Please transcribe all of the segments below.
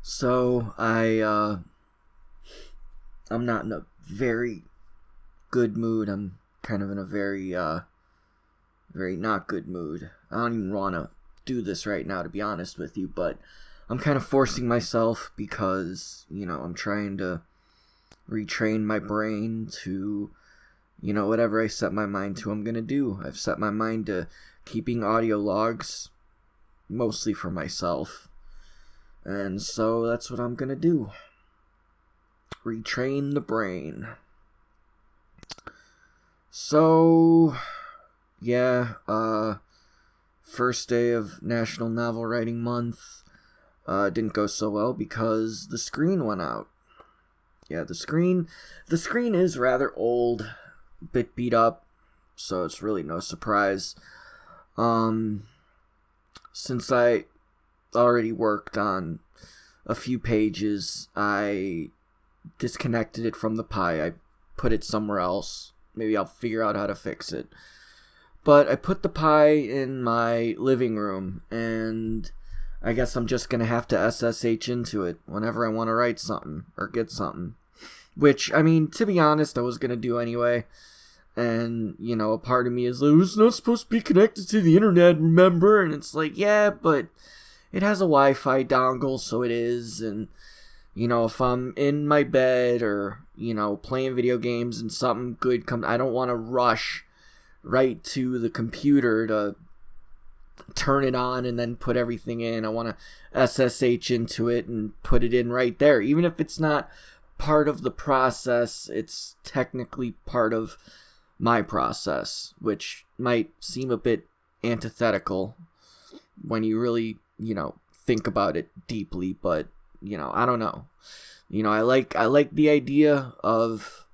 So I'm not in a very good mood. I'm kind of in a very not good mood. I don't even want to do this right now, to be honest with you, but I'm kind of forcing myself because, I'm trying to retrain my brain to, whatever I set my mind to, I'm going to do. I've set my mind to keeping audio logs, mostly for myself. And so that's what I'm going to do. Retrain the brain. So, yeah, first day of National Novel Writing Month didn't go so well because the screen went out. Yeah, the screen is rather old, a bit beat up, so it's really no surprise. Since I already worked on a few pages, I disconnected it from the Pi. I put it somewhere else. Maybe I'll figure out how to fix it. But I put the Pi in my living room, and I guess I'm just going to have to SSH into it whenever I want to write something or get something. Which, to be honest, I was going to do anyway. And, a part of me is like, it's not supposed to be connected to the internet, remember? And it's like, yeah, but it has a Wi-Fi dongle, so it is. And, if I'm in my bed or, playing video games and something good comes, I don't want to rush right to the computer to turn it on and then put everything in. I want to SSH into it and put it in right there. Even if it's not part of the process, it's technically part of my process, which might seem a bit antithetical when you really, think about it deeply, but, I don't know. I like the idea of,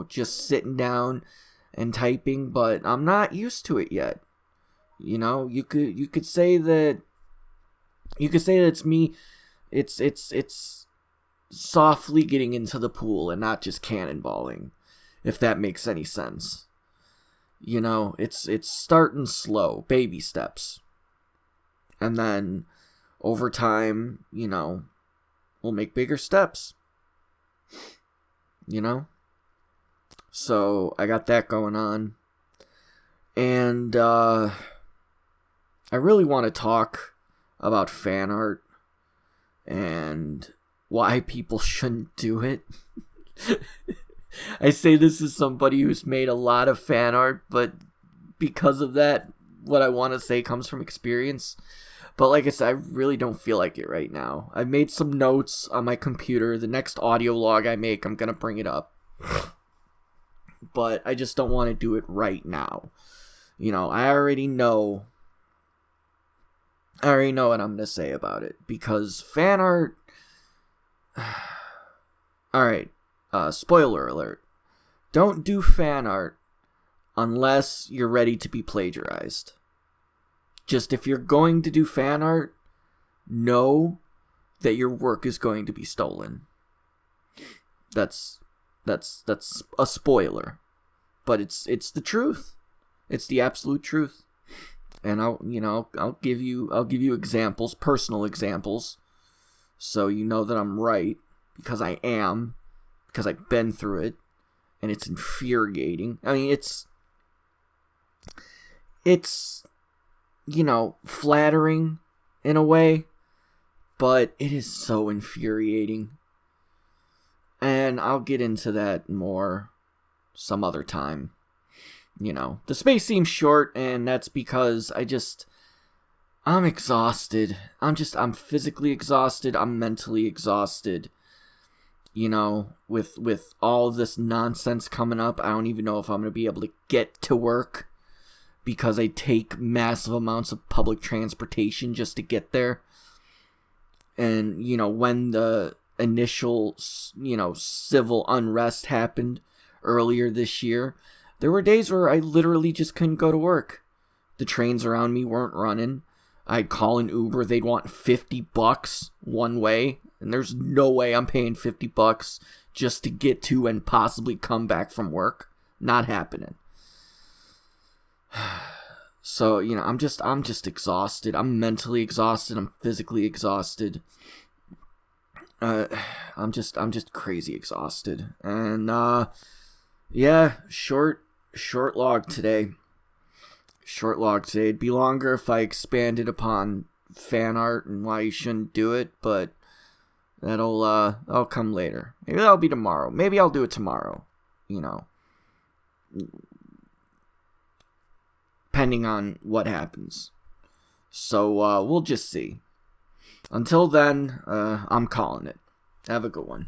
just sitting down and typing, but I'm not used to it yet. You could say that it's me, it's softly getting into the pool and not just cannonballing, if that makes any sense. It's starting slow, baby steps. And then over time, we'll make bigger steps. So I got that going on. And I really want to talk about fan art and why people shouldn't do it. I say this as somebody who's made a lot of fan art, but because of that, what I want to say comes from experience. But like I said, I really don't feel like it right now. I've made some notes on my computer. The next audio log I make, I'm going to bring it up. But I just don't want to do it right now. I already know what I'm going to say about it. Because fan art... Alright, spoiler alert. Don't do fan art unless you're ready to be plagiarized. Just if you're going to do fan art, know that your work is going to be stolen. That's a spoiler, but it's the truth. It's the absolute truth. And I'll give you examples, personal examples, so you know that I'm right, because I am, because I've been through it, and it's infuriating. It's flattering in a way, but it is so infuriating. And I'll get into that more some other time. The space seems short, and that's because I'm exhausted. I'm physically exhausted. I'm mentally exhausted. With all this nonsense coming up, I don't even know if I'm going to be able to get to work, because I take massive amounts of public transportation just to get there. And, when the initial, civil unrest happened earlier this year, there were days where I literally just couldn't go to work. The trains around me weren't running. I'd call an Uber, they'd want $50 one way, and there's no way I'm paying $50 just to get to and possibly come back from work. Not happening. So, I'm just exhausted. I'm mentally exhausted. I'm physically exhausted. uh, I'm just crazy exhausted. And yeah, short log today. Short log today. It'd be longer if I expanded upon fan art and why you shouldn't do it, but that'll come later. Maybe that'll be tomorrow. Maybe I'll do it tomorrow. You know, depending on what happens. So we'll just see. Until then, I'm calling it. Have a good one.